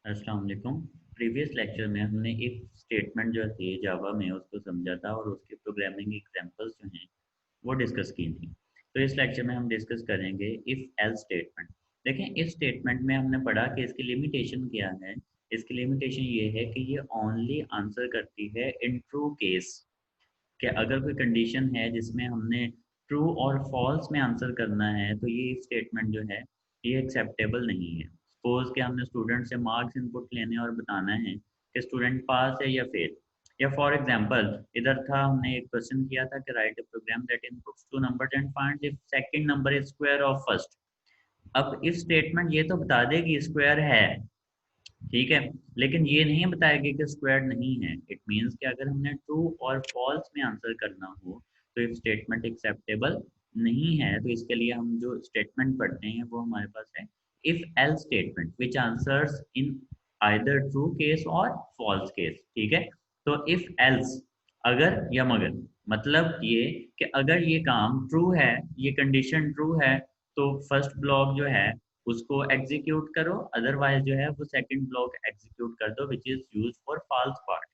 अस्सलाम वालेकुम। Previous lecture में हमने एक स्टेटमेंट जो थी जावा में उसको समझा था और उसके प्रोग्रामिंग एग्जांपल्स जो हैं वो डिस्कस की थी। तो इस लेक्चर में हम डिस्कस करेंगे इफ़ एल्स स्टेटमेंट। देखें, इस स्टेटमेंट में हमने पढ़ा कि इसकी लिमिटेशन क्या है। इसकी लिमिटेशन ये है कि ये ओनली आंसर करती है इन ट्रू केस, कि अगर कोई कंडीशन है जिसमें हमने ट्रू और फॉल्स में आंसर करना है तो ये स्टेटमेंट जो है ये एक्सेप्टेबल नहीं है। सपोज कि हमने स्टूडेंट से मार्क्स इनपुट लेने और बताना है कि स्टूडेंट पास है या फेल। या फॉर एग्जांपल इधर था, हमने एक क्वेश्चन किया था कि write a program that inputs two numbers and finds if second number is square of first. अब इफ स्टेटमेंट ये तो बता देगी स्क्वायर है, ठीक है, लेकिन ये नहीं बताएगी कि स्क्वायर नहीं है। इट मीन्स कि अगर हमने ट्रू और फॉल्स में आंसर करना हो तो इफ स्टेटमेंट एक्सेप्टेबल नहीं है। तो इसके लिए हम जो स्टेटमेंट पढ़ते हैं वो हमारे पास है if else statement which answers in either true case और फॉल्स केस। ठीक है, तो इफ एल्स अगर या मगर, मतलब ये कि अगर ये काम ट्रू है, ये कंडीशन ट्रू है, तो फर्स्ट ब्लॉक जो है उसको एग्जीक्यूट करो, अदरवाइज जो है वो सेकंड ब्लॉक एग्जीक्यूट कर दो which is use for false part.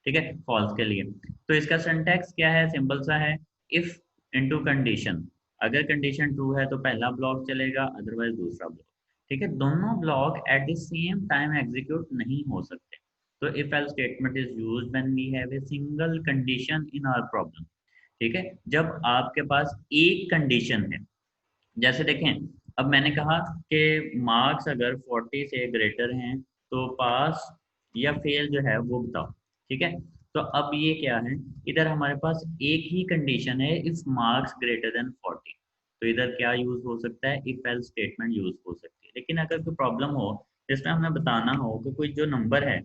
ठीक है, फॉल्स के लिए। तो इसका सिंटैक्स क्या है, सिंपल सा है, इफ इनटू कंडीशन। अगर कंडीशन ट्रू है तो पहला ब्लॉक चलेगा, अदरवाइज दूसरा ब्लॉक। ठीक है, दोनों block at the same time execute नहीं हो सकते। तो if else statement is used when we have a single condition in our problem. ठीक है, जब आपके पास एक कंडीशन है, जैसे देखें, अब मैंने कहा कि मार्क्स अगर 40 से ग्रेटर हैं तो पास या फेल जो है वो बताओ। ठीक है, तो अब ये क्या है, इधर हमारे पास एक ही कंडीशन है इफ मार्क्स ग्रेटर देन 40। तो इधर क्या यूज हो सकता है, इफ एल्स स्टेटमेंट यूज हो सकती है। लेकिन अगर कोई प्रॉब्लम हो जिसमें हमें बताना हो कि कोई जो नंबर है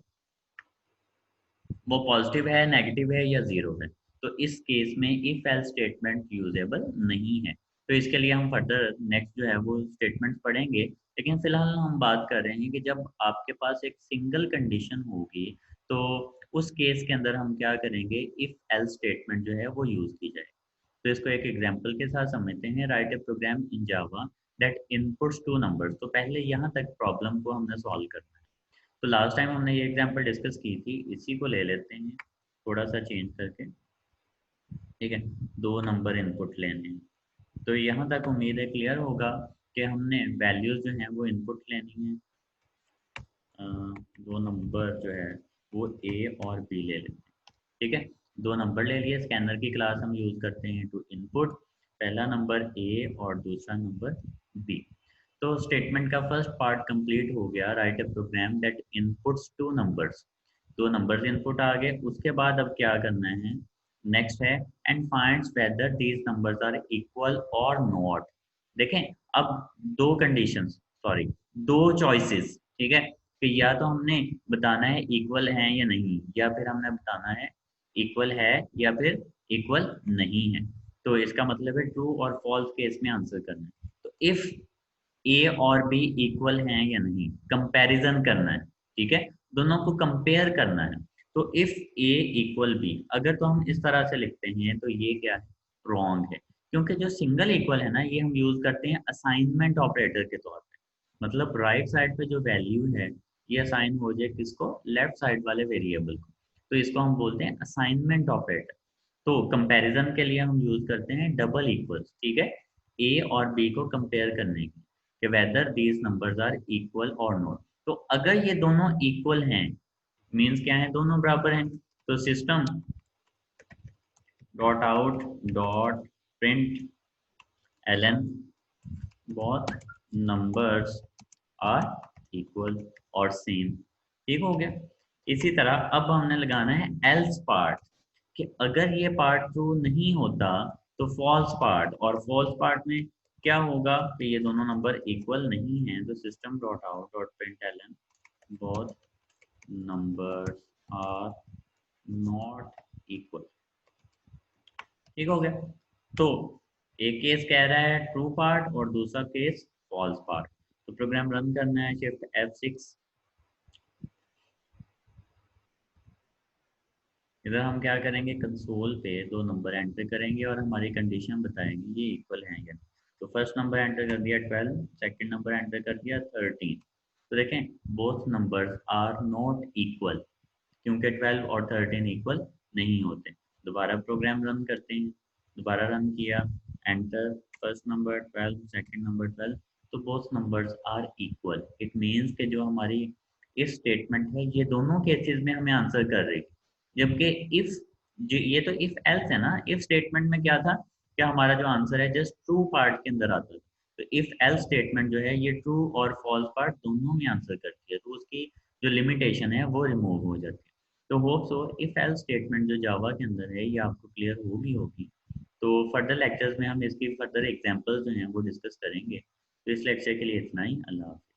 वो पॉजिटिव है, नेगेटिव है या जीरो है, तो इस केस में इफ एल्स स्टेटमेंट यूजेबल नहीं है। तो इसके लिए हम फर्दर नेक्स्ट जो है वो स्टेटमेंट पढ़ेंगे। लेकिन फिलहाल हम बात कर रहे हैं कि जब आपके पास एक सिंगल कंडीशन होगी तो उस केस के अंदर हम क्या करेंगे, इफ एल्स स्टेटमेंट जो है वो यूज की जाए। तो इसको एक एग्जांपल के साथ समझते हैं। Write a program in Java that inputs two numbers. तो पहले यहाँ तक प्रॉब्लम को हमने सॉल्व करना है। तो लास्ट टाइम हमने ये एग्जांपल डिस्कस की थी, इसी को ले लेते हैं थोड़ा सा चेंज करके। ठीक है, दो नंबर इनपुट लेने हैं। तो यहाँ तक उम्मीद है क्लियर होगा कि हमने वैल्यूज जो हैं वो इनपुट लेनी है। अ, दो नंबर जो है वो ए और बी ले लेते हैं। ठीक है, दो नंबर ले लिए, स्कैनर की क्लास हम यूज करते हैं टू इनपुट, पहला नंबर ए और दूसरा नंबर बी। तो स्टेटमेंट का फर्स्ट पार्ट कंप्लीट हो गया, write a program that inputs two numbers. दो नंबर्स इनपुट आ गए, उसके बाद अब क्या करना है, नेक्स्ट है and finds whether these numbers are equal or not. देखें, अब दो कंडीशंस, सॉरी, दो चॉइसेस। ठीक है, कि या तो हमने बताना है इक्वल है या नहीं, या फिर हमने बताना है इक्वल है या फिर इक्वल नहीं है। तो इसका मतलब है ट्रू और फॉल्स केस में आंसर करना है। तो इफ ए और बी इक्वल हैं या नहीं, कंपैरिजन करना है। ठीक है, दोनों को कंपेयर करना है। तो इफ ए इक्वल बी, अगर तो हम इस तरह से लिखते हैं तो ये क्या है, रॉन्ग है। क्योंकि जो सिंगल इक्वल है ना, ये हम यूज करते हैं असाइनमेंट ऑपरेटर के तौर पे। मतलब राइट साइड पे जो वैल्यू है ये असाइन हो जाए किसको, लेफ्ट साइड वाले वेरिएबल को। तो इसको हम बोलते हैं असाइनमेंट ऑपरेटर। तो कंपैरिजन के लिए हम यूज करते हैं डबल इक्वल्स। ठीक है, ए और बी को कंपेयर करने की, कि whether these numbers are equal or not. तो अगर ये दोनों इक्वल हैं, मींस क्या है, दोनों बराबर हैं, तो system dot out dot println both numbers are equal और सेम। ठीक हो गया। इसी तरह अब हमने लगाना है एल्स पार्ट, कि अगर ये पार्ट ट्रू नहीं होता तो फॉल्स पार्ट, और फॉल्स पार्ट में क्या होगा कि ये दोनों नंबर इक्वल नहीं हैं। तो system dot out dot println both numbers are not equal. ठीक हो गया। तो एक केस कह रहा है ट्रू पार्ट और दूसरा केस फॉल्स पार्ट। तो प्रोग्राम रन करना है, शिफ्ट F6। इधर हम क्या करेंगे, कंसोल पे दो नंबर एंटर करेंगे और हमारी कंडीशन बताएंगे ये इक्वल हैं या नहीं। तो फर्स्ट नंबर एंटर कर दिया 12, सेकंड नंबर एंटर कर दिया 13। तो देखें both numbers are not equal, क्योंकि 12 और 13 इक्वल नहीं होते। दोबारा प्रोग्राम रन करते हैं, दोबारा रन किया, enter first number 12, second number 12, तो both numbers are equal. It means कि जो हमारी इफ स्टेटमेंट है ये दोनों केसेस में हमें आंसर कर रही है। जबकि इफ जो ये तो इफ एल्स है ना, इफ स्टेटमेंट में क्या था कि हमारा जो आंसर है जस्ट ट्रू पार्ट के अंदर आता था। तो इफ एल्स स्टेटमेंट जो है ये ट्रू और फॉल्स पार्ट दोनों में आंसर करती है, तो उसकी जो लिमिटेशन है वो रिमूव हो जाती है। तो hope so if else statement जो जावा के अंदर है ये आपको क्लियर होगी। तो फर्दर लेक्चर्स में हम इसकी फर्दर एग्जांपल्स जो हैं वो डिस्कस करेंगे। तो इस लेक्चर के लिए इतना ही। अल्लाह हाफ़िज़।